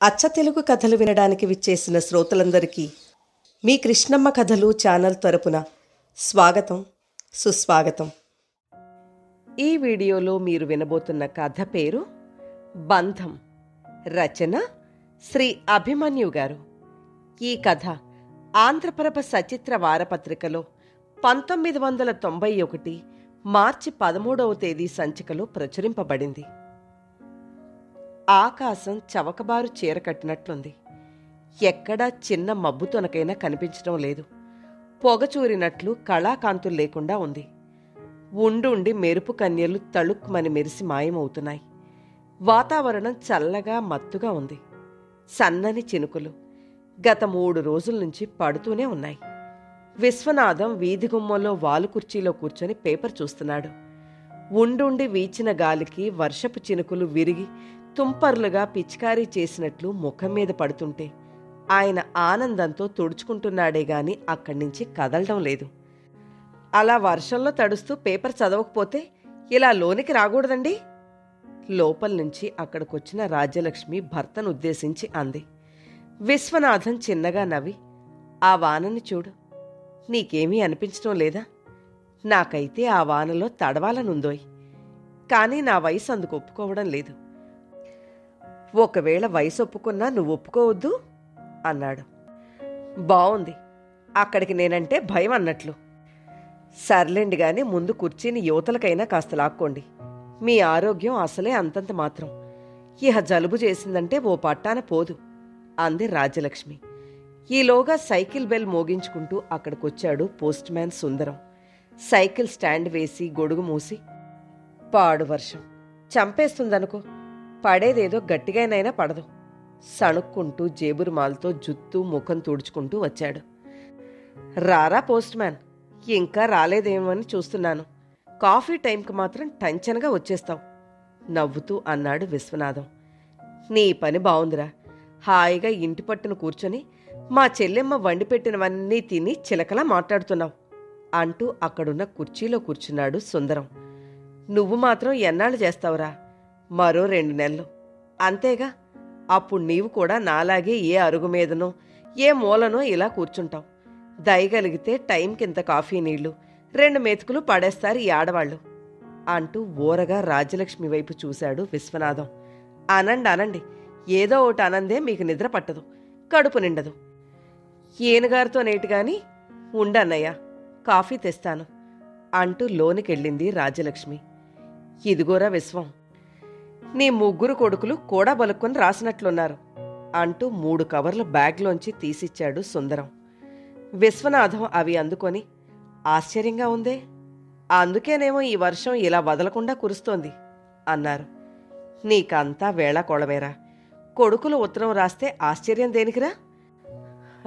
అచ్చ తెలుగు కథలు వినడానికి విచ్చేసిన శ్రోతలందరికీ మీ కృష్ణమ్మ కథలు ఛానల్ తరపున స్వాగతం, సుస్వాగతం. ఈ వీడియోలో మీరు వినబోతున్న కథ పేరు బంధం. రచన శ్రీ అభిమన్యు గారు. ఈ కథ ఆంధ్రప్రభ సచిత్ర వారపత్రికలో 1991 మార్చి 13వ తేదీ సంచికలో ప్రచురింపబడింది. ఆకాశం చవకబారు చీర కట్టినట్లుంది. ఎక్కడా చిన్న మబ్బు తొనకైనా కనిపించడం లేదు. పొగచూరినట్లు కళాకాంతులు లేకుండా ఉంది. ఉండి మెరుపు కన్యలు తళుక్కుమని మెరిసి మాయమవుతున్నాయి. వాతావరణం చల్లగా మత్తుగా ఉంది. సన్నని చినుకులు గత 3 రోజుల నుంచి పడుతూనే ఉన్నాయి. విశ్వనాథం వీధి గుమ్మంలో వాలు కుర్చీలో కూర్చొని పేపర్ చూస్తున్నాడు. ఉండి వీచిన గాలికి వర్షపు చినుకులు విరిగి తుంపర్లుగా పిచికారీ చేసినట్లు ముఖం మీద పడుతుంటే ఆయన ఆనందంతో తుడుచుకుంటున్నాడే గాని అక్కడి నుంచి కదలడం లేదు. అలా వర్షంలో తడుస్తూ పేపర్ చదవకపోతే ఇలా లోనికి రాకూడదండి. లోపల నుంచి అక్కడికొచ్చిన రాజ్యలక్ష్మి భర్తను ఉద్దేశించి అంది. విశ్వనాథం చిన్నగా నవ్వి, ఆ వానని చూడు, నీకేమీ అనిపించడం లేదా? నాకైతే ఆ వానలో తడవాలనుందోయ్, కానీ నా వయసు అందుకు ఒప్పుకోవడం లేదు. ఒకవేళ వయసు ఒప్పుకున్నా నువ్వు ఒప్పుకోవద్దు అన్నాడు. బావుంది, అక్కడికి నేనంటే భయం అన్నట్లు. సర్లేండి గాని ముందు కుర్చీని యువతలకైనా కాస్త లాక్కోండి. మీ ఆరోగ్యం అసలే అంతంత మాత్రం. ఇహ జలుబు చేసిందంటే ఓ పట్టాన పోదు అంది రాజ్యలక్ష్మి. ఈలోగా సైకిల్ బెల్ మోగించుకుంటూ అక్కడికొచ్చాడు పోస్ట్ మ్యాన్ సుందరం. సైకిల్ స్టాండ్ వేసి గొడుగు మూసి, పాడు వర్షం చంపేస్తుందనుకో, పడేదేదో గట్టిగానైనా పడదు సణుక్కుంటూ జేబురుమాలతో జుత్తు ముఖం తుడుచుకుంటూ వచ్చాడు. రారా పోస్ట్ మ్యాన్, ఇంకా రాలేదేమని చూస్తున్నాను. కాఫీ టైంకి మాత్రం టెన్షన్గా వచ్చేస్తావు నవ్వుతూ అన్నాడు విశ్వనాథం. నీ పని బావుందిరా, హాయిగా ఇంటి పట్టును కూర్చొని మా చెల్లెమ్మ వండి పెట్టినవన్నీ తిని చిలకలా మాట్లాడుతున్నావు అంటూ అక్కడున్న కుర్చీలో కూర్చున్నాడు సుందరం. నువ్వు మాత్రం ఎన్నాళ్ళు చేస్తావురా? మరో 2 నెలలు అంతేగా. అప్పుడు నీవు కూడా నాలాగే ఏ అరుగు మీదనో ఏ మూలనో ఇలా కూర్చుంటావు. దయగలిగితే టైంకింత కాఫీ నీళ్లు 2 మెతుకులు పడేస్తారు ఈ ఆడవాళ్లు అంటూ ఊరగా రాజ్యలక్ష్మి వైపు చూశాడు విశ్వనాథం. అనండి, ఏదో ఒకటి అనందే మీకు నిద్ర పట్టదు, కడుపు నిండదు. ఈయనగారితో నేటిగాని ఉండన్నయ్య, కాఫీ తెస్తాను అంటూ లోనికెళ్ళింది రాజ్యలక్ష్మి. ఇదిగోరా విశ్వం, నీ 3 కొడుకులు కూడా బలుక్కుని రాసినట్లున్నారు అంటూ 3 కవర్లు బ్యాగ్లోంచి తీసిచ్చాడు సుందరం. విశ్వనాథం అవి అందుకొని, ఆశ్చర్యంగా ఉందే, అందుకేనేమో ఈ వర్షం ఇలా వదలకుండా కురుస్తోంది అన్నారు. నీకంతా వేళాకోళమేరా, కొడుకులు ఉత్తరం రాస్తే ఆశ్చర్యం దేనికిరా?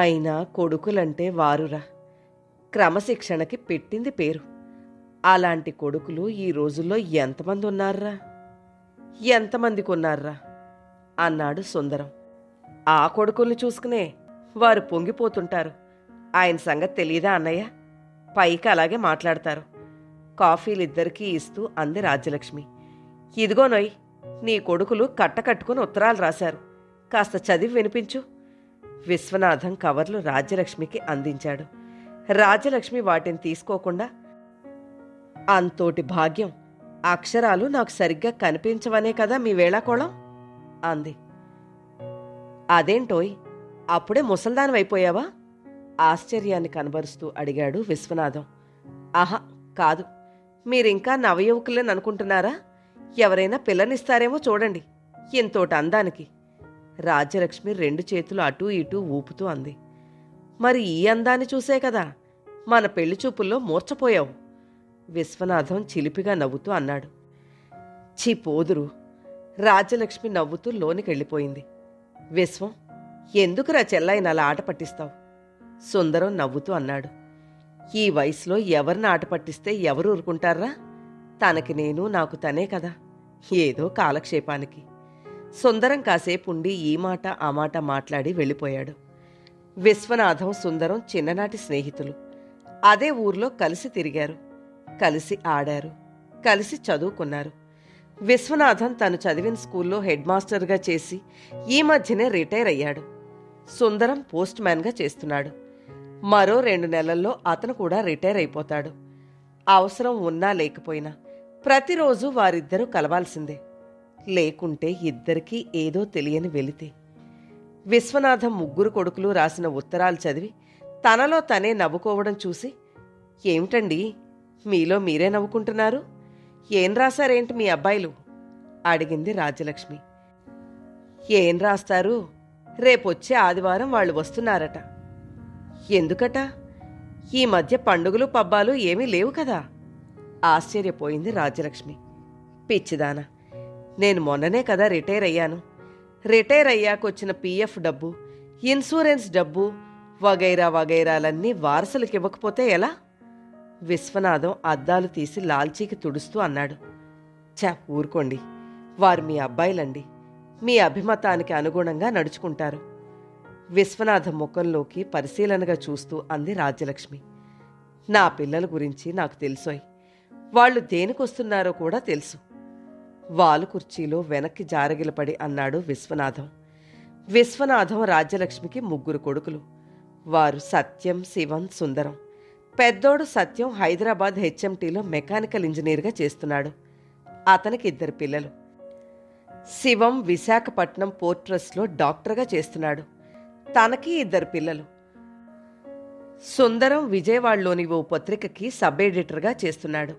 అయినా కొడుకులంటే వారురా, క్రమశిక్షణకి పెట్టింది పేరు. అలాంటి కొడుకులు ఈ రోజుల్లో ఎంతమంది ఉన్నారా? ఎంతమందికి ఉన్నారా అన్నాడు సుందరం. ఆ కొడుకుల్ని చూసుకునే వారు పొంగిపోతుంటారు. ఆయన సంగతి తెలియదా అన్నయ్య? పైకి అలాగే మాట్లాడతారు. కాఫీలిద్దరికీ ఇస్తూ అంది రాజ్యలక్ష్మి. ఇదిగోనోయ్, నీ కొడుకులు కట్టుకుని ఉత్తరాలు రాశారు, కాస్త చదివి వినిపించు. విశ్వనాథం కవర్లు రాజ్యలక్ష్మికి అందించాడు. రాజ్యలక్ష్మి వాటిని తీసుకోకుండా, అంతోటి భాగ్యం, అక్షరాలు నాకు సరిగ్గా కనిపించవనే కదా మీ వేళాకోళం అంది. అదేంటోయ్, అప్పుడే ముసల్దానివైపోయావా? ఆశ్చర్యాన్ని కనబరుస్తూ అడిగాడు విశ్వనాథం. ఆహా కాదు, మీరింకా నవయువకులని అనుకుంటున్నారా? ఎవరైనా పిల్లనిస్తారేమో చూడండి ఇంతోటి అందానికి. రాజ్యలక్ష్మి 2 చేతులు అటూ ఇటూ ఊపుతూ అంది. మరి ఈ అందాన్ని చూసే కదా మన పెళ్లి చూపుల్లో మూర్చపోయావు విశ్వనాథం చిలిపిగా నవ్వుతూ అన్నాడు. ఛీ పోదురు. రాజ్యలక్ష్మి నవ్వుతూ లోనికెళ్ళిపోయింది. విశ్వం, ఎందుకురా చెల్లాయిని అలా ఆట పట్టిస్తావు? సుందరం నవ్వుతూ అన్నాడు. ఈ వయసులో ఎవరిని ఆట పట్టిస్తే ఎవరు ఊరుకుంటారా? తనకి నేను, నాకు తనే కదా, ఏదో కాలక్షేపానికి. సుందరం కాసేపు ఉండి ఈ మాట ఆ మాట మాట్లాడి వెళ్ళిపోయాడు. విశ్వనాథం, సుందరం చిన్ననాటి స్నేహితులు. అదే ఊర్లో కలిసి తిరిగారు, కలిసి ఆడారు, కలిసి చదువుకున్నారు. విశ్వనాథం తను చదివిన స్కూల్లో హెడ్ మాస్టర్గా చేసి ఈ మధ్యనే రిటైర్ అయ్యాడు. సుందరం పోస్ట్ మ్యాన్గా చేస్తున్నాడు. మరో 2 నెలల్లో అతను కూడా రిటైర్ అయిపోతాడు. అవసరం ఉన్నా లేకపోయినా ప్రతిరోజు వారిద్దరూ కలవాల్సిందే. లేకుంటే ఇద్దరికీ ఏదో తెలియని వెలితి. విశ్వనాథం 3 కొడుకులు రాసిన ఉత్తరాలు చదివి తనలో తనే నవ్వుకోవడం చూసి, ఏమిటండి మీలో మీరే నవ్వుకుంటున్నారు? ఏం రాశారేంటి మీ అబ్బాయిలు? అడిగింది రాజ్యలక్ష్మి. ఏం రాస్తారు, రేపొచ్చే ఆదివారం వాళ్ళు వస్తున్నారట. ఎందుకట? ఈ మధ్య పండుగలు పబ్బాలు ఏమీ లేవు కదా? ఆశ్చర్యపోయింది రాజ్యలక్ష్మి. పిచ్చిదానా, నేను మొన్ననే కదా రిటైర్ అయ్యాను. రిటైర్ అయ్యాకొచ్చిన పీఎఫ్ డబ్బు, ఇన్సూరెన్స్ డబ్బు వగైరా వగైరాలన్నీ వారసులకివ్వకపోతే ఎలా? విశ్వనాథం అద్దాలు తీసి లాల్చీకి తుడుస్తూ అన్నాడు. ఊరుకోండి, వారు మీ అబ్బాయిలండి. మీ అభిమతానికి అనుగుణంగా నడుచుకుంటారు. విశ్వనాథం ముఖంలోకి పరిశీలనగా చూస్తూ అంది రాజ్యలక్ష్మి. నా పిల్లల గురించి నాకు తెలుసోయ్. వాళ్ళు దేనికొస్తున్నారో కూడా తెలుసు. వాలు కుర్చీలో వెనక్కి జారగిలపడి అన్నాడు విశ్వనాథం. విశ్వనాథం రాజ్యలక్ష్మికి 3 కొడుకులు. వారు సత్యం, శివం, సుందరం. పెద్దోడు సత్యం హైదరాబాద్ హెచ్ఎంటీలో మెకానికల్ ఇంజనీర్గా చేస్తున్నాడు. అతనికి 2 పిల్లలు. శివం విశాఖపట్నం పోర్ట్ ట్రస్ట్లో డాక్టర్గా చేస్తున్నాడు. తనకి 2 పిల్లలు. సుందరం విజయవాడలోని ఓ పత్రికకి సబ్ ఎడిటర్గా చేస్తున్నాడు.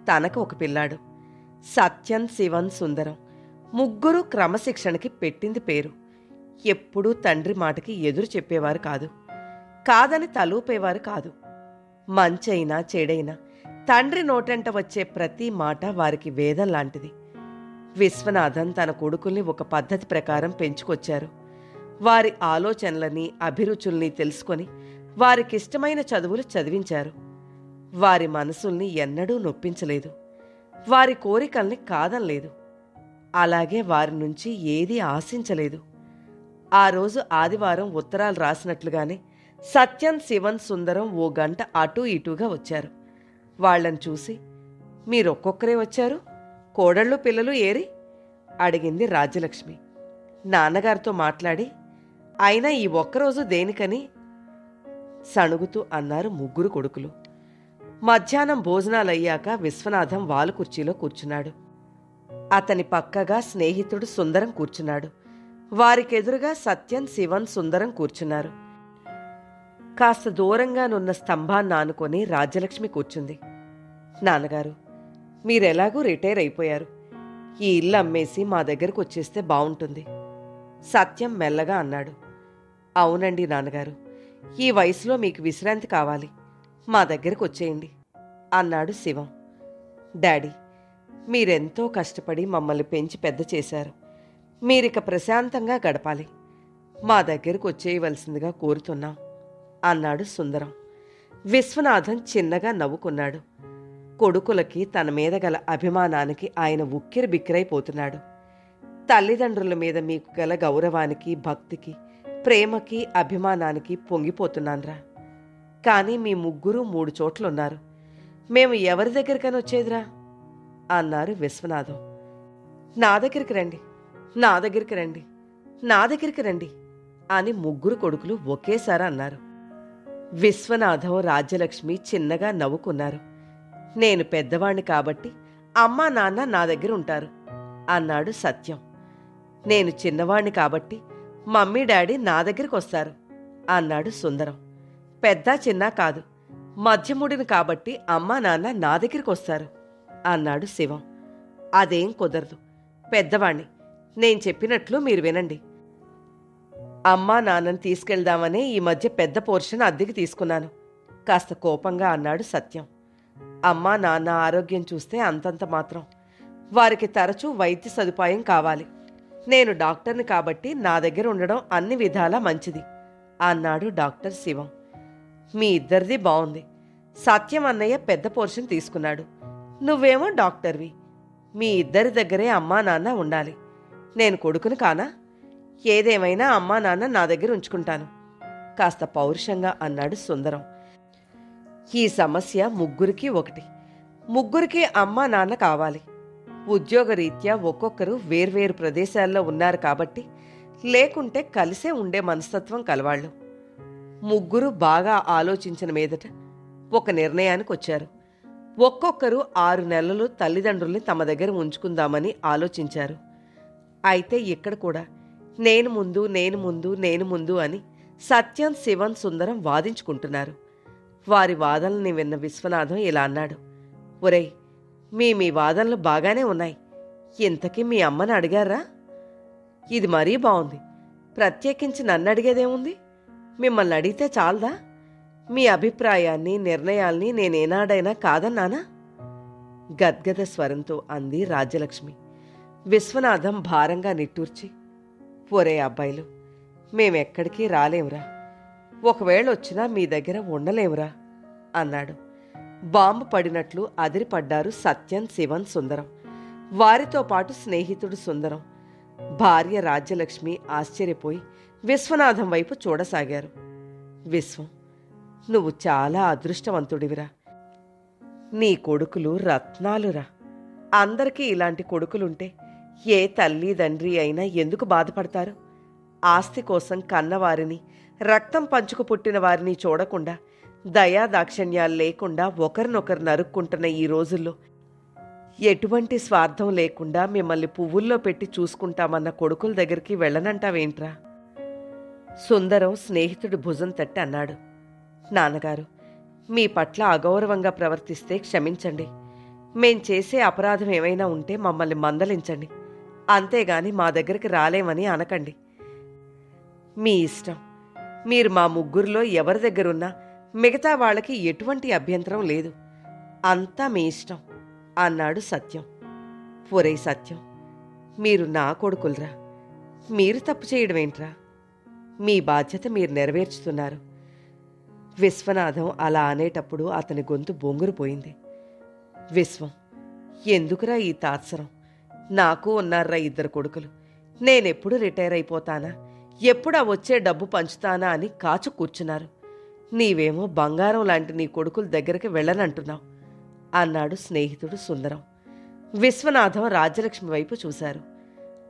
తనకు 1 పిల్లాడు. సత్యం, శివన్, సుందరం 3 క్రమశిక్షణకి పెట్టింది పేరు. ఎప్పుడూ తండ్రి మాటకి ఎదురు చెప్పేవారు కాదు. కాదని తలూపేవారు కాదు. మంచైనా చెడైనా తండ్రి నోటంట వచ్చే ప్రతి మాట వారికి వేదం లాంటిది. విశ్వనాథన్ తన కొడుకుల్ని ఒక పద్ధతి ప్రకారం పెంచుకొచ్చారు. వారి ఆలోచనలని, అభిరుచుల్ని తెలుసుకొని వారికిష్టమైన చదువులు చదివించారు. వారి మనసుల్ని ఎన్నడూ నొప్పించలేదు. వారి కోరికల్ని కాదనలేదు. అలాగే వారి నుంచి ఏదీ ఆశించలేదు. ఆ రోజు ఆదివారం ఉత్తరాలు రాసినట్లుగానే సత్యం, శివన్, సుందరం 1 గంట అటూ ఇటూగా వచ్చారు. వాళ్లను చూసి, మీరొక్కొక్కరే వచ్చారు, కోడళ్ళు పిల్లలు ఏరి? అడిగింది రాజ్యలక్ష్మి. నాన్నగారితో మాట్లాడి, అయినా ఈ ఒక్కరోజు దేనికని సణుగుతూ అన్నారు 3 కొడుకులు. మధ్యాహ్నం భోజనాలయ్యాక విశ్వనాథం వాలు కుర్చీలో కూర్చున్నాడు. అతని పక్కగా స్నేహితుడు సుందరం కూర్చున్నాడు. వారికెదురుగా సత్యం, శివన్, సుందరం కూర్చున్నారు. కాస్త దూరంగానున్న స్తంభాన్ని ఆనుకొని రాజ్యలక్ష్మి కూర్చుంది. నాన్నగారు, మీరెలాగూ రిటైర్ అయిపోయారు. ఈ ఇల్లు అమ్మేసి మా దగ్గరకు వచ్చేస్తే బావుంటుంది. సత్యం మెల్లగా అన్నాడు. అవునండి నాన్నగారు, ఈ వయసులో మీకు విశ్రాంతి కావాలి. మా దగ్గరకు వచ్చేయండి అన్నాడు శివం. డాడీ, మీరెంతో కష్టపడి మమ్మల్ని పెంచి పెద్ద చేశారు. మీరిక ప్రశాంతంగా గడపాలి. మా దగ్గరకు వచ్చేయవలసిందిగా కోరుతున్నాం అన్నాడు సుందరం. విశ్వనాథన్ చిన్నగా నవ్వుకున్నాడు. కొడుకులకి తన మీద గల అభిమానానికి ఆయన ఉక్కిరి బిక్కిరైపోతున్నాడు. తల్లిదండ్రుల మీద మీకు గల గౌరవానికి, భక్తికి, ప్రేమకి, అభిమానానికి పొంగిపోతున్నాన్రా. కానీ మీ 3 3 చోట్లున్నారు. మేము ఎవరి దగ్గరికని వచ్చేదిరా అన్నారు విశ్వనాథం. నా దగ్గరికి రండి, నా దగ్గరికి రండి, నా దగ్గరికి రండి అని 3 కొడుకులు ఒకేసారి అన్నారు. విశ్వనాథం, రాజ్యలక్ష్మి చిన్నగా నవ్వుకున్నారు. నేను పెద్దవాణ్ణి కాబట్టి అమ్మా నాన్న నా దగ్గర ఉంటారు అన్నాడు సత్యం. నేను చిన్నవాణ్ణి కాబట్టి మమ్మీ డాడీ నా దగ్గరికి వస్తారు అన్నాడు సుందరం. పెద్ద చిన్న కాదు, మధ్యముడిని కాబట్టి అమ్మా నాన్న నా దగ్గరికి వస్తారు అన్నాడు శివం. అదేం కుదరదు, పెద్దవాణ్ణి, నేను చెప్పినట్లు మీరు వినండి. అమ్మా నాన్నని తీసుకెళ్దామనే ఈ మధ్య పెద్ద పోర్షన్ అద్దెకి తీసుకున్నాను కాస్త కోపంగా అన్నాడు సత్యం. అమ్మా నాన్న ఆరోగ్యం చూస్తే అంతంత మాత్రం. వారికి తరచూ వైద్య సదుపాయం కావాలి. నేను డాక్టర్ని కాబట్టి నా దగ్గర ఉండడం అన్ని విధాలా మంచిది అన్నాడు డాక్టర్ శివం. మీ ఇద్దరిది బావుంది. సత్యం అన్నయ్య పెద్ద పోర్షన్ తీసుకున్నాడు, నువ్వేమో డాక్టర్వి. మీ ఇద్దరి దగ్గరే అమ్మా నాన్న ఉండాలి. నేను కొడుకుని కానా? ఏదేమైనా అమ్మా నాన్న నా దగ్గర ఉంచుకుంటాను కాస్త పౌరుషంగా అన్నాడు సుందరం. ఈ సమస్య 3కి ఒకటి. 3కి అమ్మా నాన్న కావాలి. ఉద్యోగరీత్యా ఒక్కొక్కరు వేర్వేరు ప్రదేశాల్లో ఉన్నారు కాబట్టి లేకుంటే కలిసే ఉండే మనస్తత్వం కలవాళ్ళు. ముగ్గురు బాగా ఆలోచించిన మీదట ఒక నిర్ణయానికి వచ్చారు. ఒక్కొక్కరు 6 నెలలు తల్లిదండ్రుల్ని తమ దగ్గర ఉంచుకుందామని ఆలోచించారు. అయితే ఇక్కడ కూడా నేను ముందు నేను ముందు నేను ముందు అని సత్యం, శివన్, సుందరం వాదించుకుంటున్నారు. వారి వాదనల్ని విన్న విశ్వనాథం ఇలా అన్నాడు. ఒరేయ్, మీ వాదనలు బాగానే ఉన్నాయి. ఇంతకీ మీ అమ్మని అడిగారా? ఇది మరీ బావుంది. ప్రత్యేకించి నన్ను అడిగేదేముంది? మిమ్మల్ని అడిగితే చాలదా? మీ అభిప్రాయాన్ని, నిర్ణయాల్ని నేనేనాడైనా కాదన్నానా? గద్గద స్వరంతో అంది రాజ్యలక్ష్మి. విశ్వనాథం భారంగా నిట్టూర్చి, ఒరే అబ్బాయిలు, మేమెక్కడికి రాలేంరా. ఒకవేళ వచ్చినా మీ దగ్గర ఉండలేంరా అన్నాడు. బాంబు పడినట్లు అదిరిపడ్డారు సత్యం, శివన్, సుందరం. వారితో పాటు స్నేహితుడు సుందరం, భార్య రాజ్యలక్ష్మి ఆశ్చర్యపోయి విశ్వనాథం వైపు చూడసాగారు. విశ్వం, నువ్వు చాలా అదృష్టవంతుడివిరా. నీ కొడుకులు రత్నాలురా. అందరికీ ఇలాంటి కొడుకులుంటే ఏ తల్లి తండ్రి అయినా ఎందుకు బాధపడతారు? ఆస్తి కోసం కన్నవారిని, రక్తం పంచుకు పుట్టిన వారిని చూడకుండా, దయాదాక్షిణ్యాలు లేకుండా ఒకరినొకరు నరుక్కుంటున్న ఈ రోజుల్లో ఎటువంటి స్వార్థం లేకుండా మిమ్మల్ని పువ్వుల్లో పెట్టి చూసుకుంటామన్న కొడుకుల దగ్గరికి వెళ్ళనంటావేంట్రా? సుందరం స్నేహితుడి భుజం తట్టి అన్నాడు. నాన్నగారు, మీ పట్ల అగౌరవంగా ప్రవర్తిస్తే క్షమించండి. మేం చేసే అపరాధం ఏమైనా ఉంటే మమ్మల్ని మందలించండి. అంతేగాని మా దగ్గరికి రాలేమని అనకండి. మీ ఇష్టం. మీరు మా ముగ్గురిలో ఎవరి దగ్గరున్నా మిగతా వాళ్ళకి ఎటువంటి అభ్యంతరం లేదు. అంతా మీ ఇష్టం అన్నాడు సత్యం. ఒరేయ్ సత్యం, మీరు నా కొడుకులరా. మీరు తప్పు చేయడమేంట్రా? మీ బాధ్యత మీరు నెరవేర్చుతున్నారు. విశ్వనాథం అలా అనేటప్పుడు అతని గొంతు బొంగురుపోయింది. విశ్వం, ఎందుకురా ఈ తాత్సరం? నాకు ఉన్నారా 2 కొడుకులు. నేనెప్పుడు రిటైర్ అయిపోతానా, ఎప్పుడా వచ్చే డబ్బు పంచుతానా అని కాచు కూర్చున్నారు. నీవేమో బంగారం లాంటి నీ కొడుకుల దగ్గరికి వెళ్ళనంటున్నావు అన్నాడు స్నేహితుడు సుందరం. విశ్వనాథం రాజ్యలక్ష్మి వైపు చూశారు.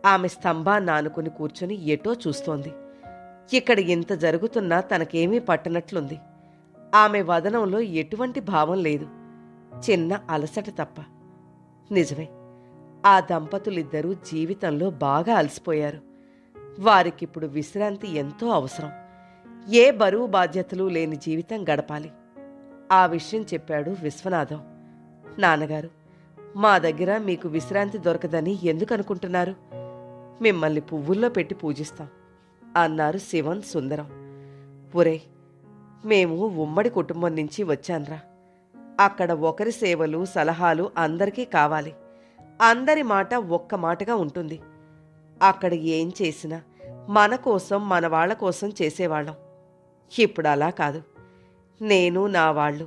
ఆమె స్తంభాన్ని ఆనుకుని కూర్చుని ఎటో చూస్తోంది. ఇక్కడ ఇంత జరుగుతున్నా తనకేమీ పట్టనట్లుంది. ఆమె వదనంలో ఎటువంటి భావం లేదు, చిన్న అలసట తప్ప. నిజమే, ఆ దంపతులిద్దరూ జీవితంలో బాగా అలసిపోయారు. వారికిప్పుడు విశ్రాంతి ఎంతో అవసరం. ఏ బరువు బాధ్యతలు లేని జీవితం గడపాలి. ఆ విషయం చెప్పాడు విశ్వనాథం. నాన్నగారు, మా దగ్గర మీకు విశ్రాంతి దొరకదని ఎందుకు అనుకుంటున్నారు? మిమ్మల్ని పువ్వుల్లో పెట్టి పూజిస్తాం అన్నారు శివన్, సుందరం. ఒరే, మేము ఉమ్మడి కుటుంబం నుంచి వచ్చాన్రా. అక్కడ ఒకరి సేవలు, సలహాలు అందరికీ కావాలి. అందరి మాట ఒక్క మాటగా ఉంటుంది. అక్కడ ఏం చేసినా మన కోసం, మన వాళ్ల కోసం చేసేవాళ్ళం. ఇప్పుడు అలా కాదు. నేను, నా వాళ్ళు,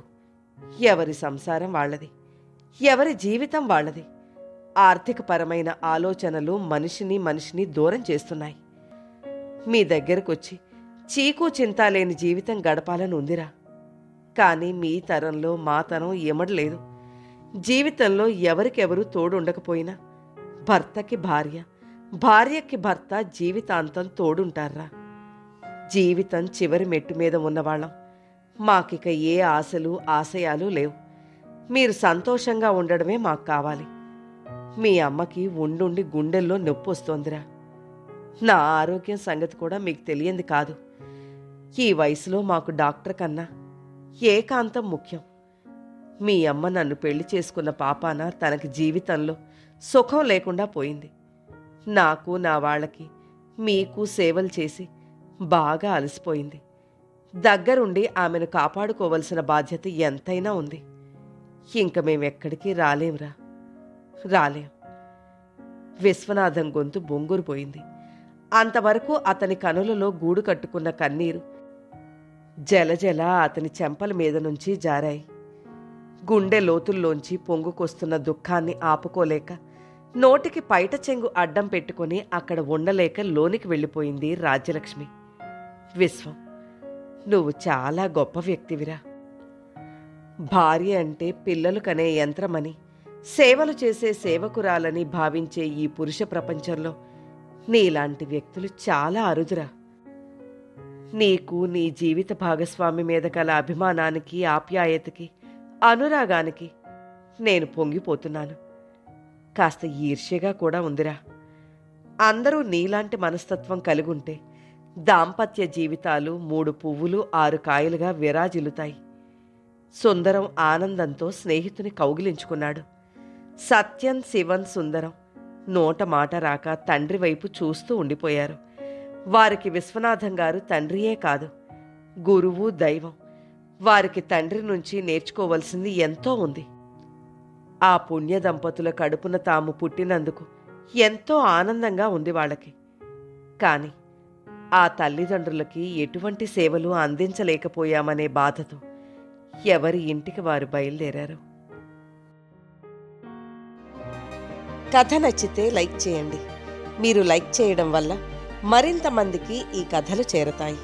ఎవరి సంసారం వాళ్ళది, ఎవరి జీవితం వాళ్ళది. ఆర్థికపరమైన ఆలోచనలు మనిషిని దూరం చేస్తున్నాయి. మీ దగ్గరకొచ్చి చీకు చింత లేని జీవితం గడపాలని ఉందిరా. కానీ మీ తరంలో మా తరం ఎమడలేదు. జీవితంలో ఎవరికెవరు తోడుండకపోయినా భర్తకి భార్య, భార్యకి భర్త జీవితాంతం తోడుంటారా. జీవితం చివరి మెట్టు మీద ఉన్నవాళ్ళం. మాకిక ఏ ఆశలు, ఆశయాలు లేవు. మీరు సంతోషంగా ఉండడమే మాకు కావాలి. మీ అమ్మకి ఉండుండి గుండెల్లో నొప్పి వస్తోందిరా. నా ఆరోగ్యం సంగతి కూడా మీకు తెలియంది కాదు. ఈ వయసులో మాకు డాక్టర్ కన్నా ఏకాంతం ముఖ్యం. మీ అమ్మ నన్ను పెళ్లి చేసుకున్న పాపాన తనకి జీవితంలో సుఖం లేకుండా పోయింది. నాకు, నా వాళ్ళకి, మీకు సేవలు చేసి బాగా అలసిపోయింది. దగ్గరుండి ఆమెను కాపాడుకోవలసిన బాధ్యత ఎంతైనా ఉంది. ఇంక మేమెక్కడికి రాలేంరా, రాలేం. విశ్వనాథం గొంతు బొంగురుపోయింది. అంతవరకు అతని కనులలో గూడు కట్టుకున్న కన్నీరు జలజల అతని చెంపల మీద నుంచి జారాయి. గుండె లోతుల్లోంచి పొంగుకొస్తున్న దుఃఖాన్ని ఆపుకోలేక నోటికి పైట చెంగు అడ్డం పెట్టుకుని అక్కడ ఉండలేక లోనికి వెళ్ళిపోయింది రాజ్యలక్ష్మి. విశ్వం, నువ్వు చాలా గొప్ప వ్యక్తివిరా. భార్య అంటే పిల్లలు కనే యంత్రమని సేవలు చేసే సేవకురాలని భావించే ఈ పురుష ప్రపంచంలో నీలాంటి వ్యక్తులు చాలా అరుదురా. నీకు నీ జీవిత భాగస్వామి మీద గల అభిమానానికి, ఆప్యాయతకి, అనురాగానికి నేను పొంగిపోతున్నాను. కాస్త ఈర్ష్యగా కూడా ఉందిరా. అందరూ నీలాంటి మనస్తత్వం కలిగుంటే దాంపత్య జీవితాలు 3 పువ్వులు 6 కాయలుగా విరాజిల్లుతాయి. సుందరం ఆనందంతో స్నేహితుని కౌగిలించుకున్నాడు. సత్యం, శివన్, సుందరం నోట మాట రాక తండ్రి వైపు చూస్తూ ఉండిపోయారు. వారికి విశ్వనాథం గారు తండ్రియే కాదు, గురువు, దైవం. వారికి తండ్రి నుంచి నేర్చుకోవలసింది ఎంతో ఉంది. ఆ పుణ్య దంపతుల కడుపున తాము పుట్టినందుకు ఎంతో ఆనందంగా ఉంది వాళ్ళకి. కాని ఆ తల్లిదండ్రులకి ఎటువంటి సేవలు అందించలేకపోయామనే బాధతో ఎవరి ఇంటికి వారు బయలుదేరారు. కథ నచ్చితే లైక్ చేయండి. మీరు లైక్ చేయడం వల్ల మరింత మందికి ఈ కథలు చేరతాయి.